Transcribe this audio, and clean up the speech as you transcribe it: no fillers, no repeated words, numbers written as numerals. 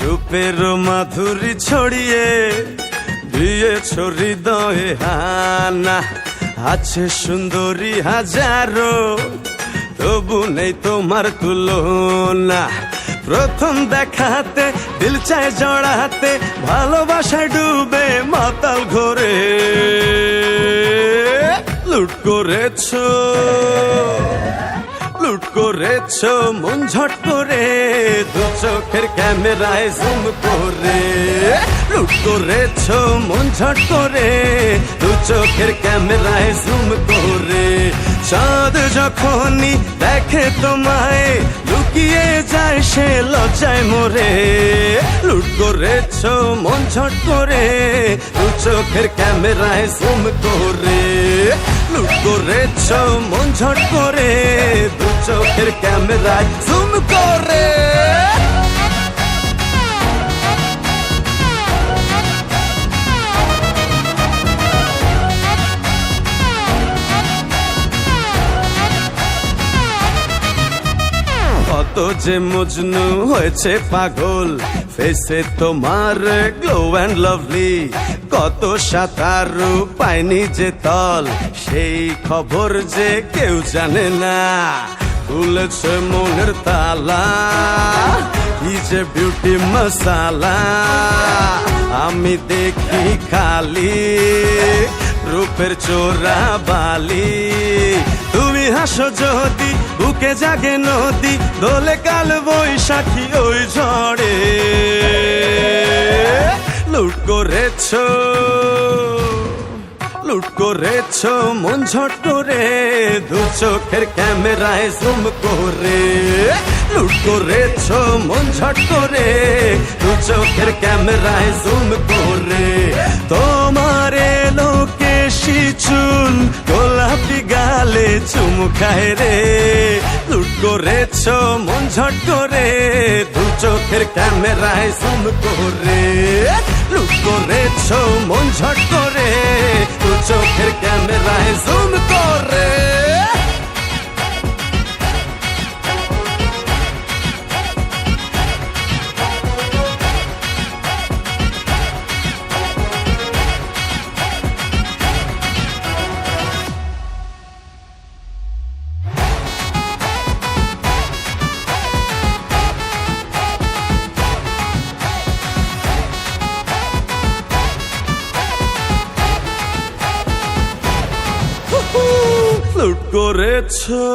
রূপের মাধুরী ছড়িয়ে দিয়েছ হৃদয়ে হানা। আছে সুন্দরী হাজারো, তবু নেই তোমার তুলনা। প্রথম দেখাতে দিল চায় জড়াতে, ভালোবাসায় ডুবে মাতাল ঘরে লুট করেছো, লুট করেছো মন ঝট করে, দু চোখের ক্যামেরায় জুম করে। লুট করেছো মন ঝট করে, দু চোখের ক্যামেরায় জুম করে। চাঁদ যখনই দেখে তোমায়, লুকিয়ে যায় সে লজ্জায় মরে। লুট করেছো মন ঝট করে, দু চোখের ক্যামেরায় জুম করে। লুট করেছো মন ঝট করে, দু চোখের ক্যামেরায় জুম করে। কত যে মজনু হয়েছে পাগল, ফেসে তোমার গ্লো অ্যান্ড লাভলি। কত সাঁতারু পায়নি যে তল, সেই খবর যে কেউ জানে না। খুলেছে মনের তালা, কি যে বিউটি মশালা। আমি দেখি খালি রূপের চোরা বালি। তুমি হাসো যদি বুকে জাগে নদী, দোলে কাল বৈশাখী ওই ঝড়ে। লুট করেছো, লুট করেছো মন ঝট করে, দু চোখের ক্যামেরায় জুম করে। লুট করেছো মন ঝট করে, দু চোখের ক্যামেরায় জুম করে। তোমার এলো কেশি চুল, গোলাপি গালে চুমু খায় রে। লুট করেছো মন ঝট করে, দু চোখের ক্যামেরায় জুম করে। লুট করেছো মন ঝট করে, দু চোখের ক্যামেরায় জুম করে। লুট করেছো।